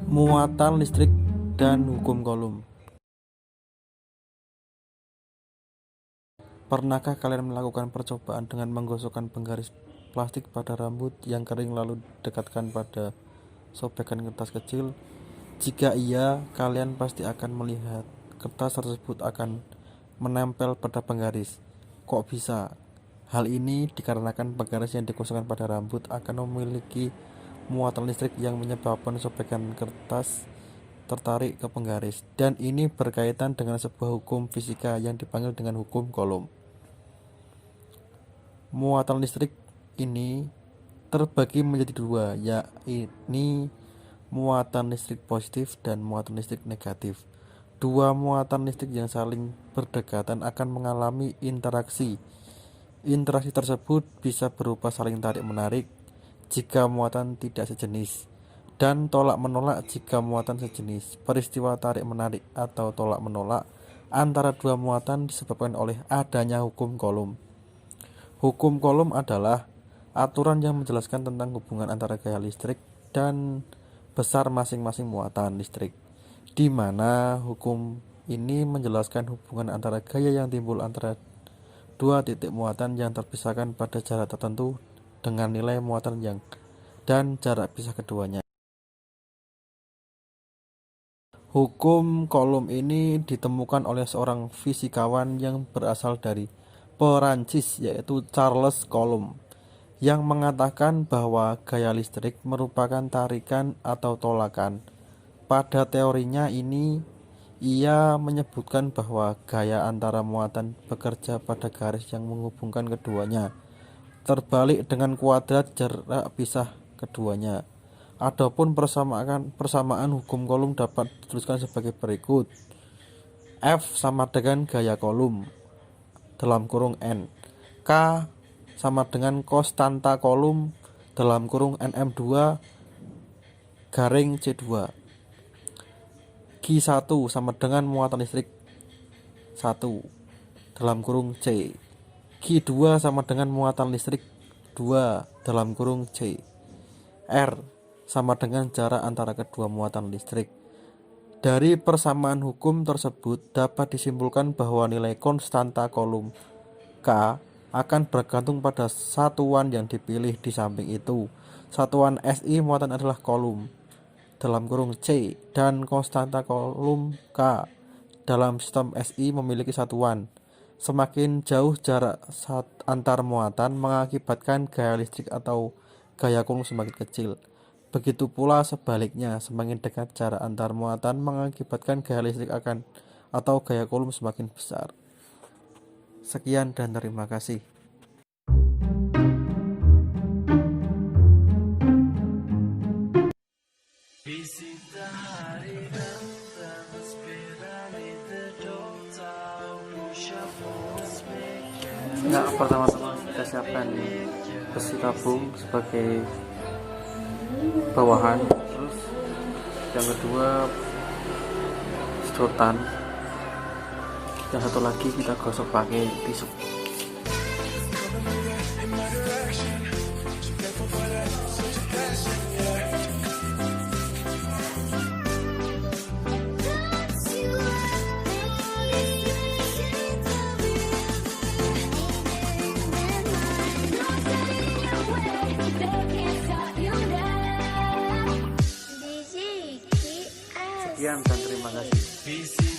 Muatan listrik dan hukum Coulomb. Pernahkah kalian melakukan percobaan dengan menggosokkan penggaris plastik pada rambut yang kering lalu dekatkan pada sobekan kertas kecil? Jika iya, kalian pasti akan melihat kertas tersebut akan menempel pada penggaris. Kok bisa? Hal ini dikarenakan penggaris yang digosokkan pada rambut akan memiliki muatan listrik yang menyebabkan sobekan kertas tertarik ke penggaris, dan ini berkaitan dengan sebuah hukum fisika yang dipanggil dengan hukum Coulomb. Muatan listrik ini terbagi menjadi dua, yakni muatan listrik positif dan muatan listrik negatif. Dua muatan listrik yang saling berdekatan akan mengalami interaksi. Interaksi tersebut bisa berupa saling tarik-menarik jika muatan tidak sejenis, dan tolak-menolak jika muatan sejenis. Peristiwa tarik-menarik atau tolak-menolak antara dua muatan disebabkan oleh adanya hukum Coulomb. Hukum Coulomb adalah aturan yang menjelaskan tentang hubungan antara gaya listrik dan besar masing-masing muatan listrik, di mana hukum ini menjelaskan hubungan antara gaya yang timbul antara dua titik muatan yang terpisahkan pada jarak tertentu dengan nilai muatan yang dan jarak pisah keduanya. Hukum Coulomb ini ditemukan oleh seorang fisikawan yang berasal dari Perancis, yaitu Charles Coulomb, yang mengatakan bahwa gaya listrik merupakan tarikan atau tolakan. Pada teorinya ini, ia menyebutkan bahwa gaya antara muatan bekerja pada garis yang menghubungkan keduanya, terbalik dengan kuadrat jarak pisah keduanya. Adapun persamaan hukum Coulomb dapat dituliskan sebagai berikut. F sama dengan gaya Coulomb dalam kurung N. K sama dengan konstanta Coulomb dalam kurung NM2 garing C2. Q1 sama dengan muatan listrik 1 dalam kurung C. Q2 sama dengan muatan listrik 2 dalam kurung C. R sama dengan jarak antara kedua muatan listrik. Dari persamaan hukum tersebut dapat disimpulkan bahwa nilai konstanta Coulomb K akan bergantung pada satuan yang dipilih di samping itu. Satuan SI muatan adalah Coulomb dalam kurung C, dan konstanta Coulomb K dalam sistem SI memiliki satuan. Semakin jauh jarak antar muatan mengakibatkan gaya listrik atau gaya Coulomb semakin kecil. Begitu pula sebaliknya, semakin dekat jarak antar muatan mengakibatkan gaya listrik atau gaya Coulomb semakin besar. Sekian dan terima kasih. Nah, pertama-tama kita siapkan besi tabung sebagai bawahan, terus yang kedua sedotan, yang satu lagi kita gosok pakai tisu. Sekian dan terima kasih.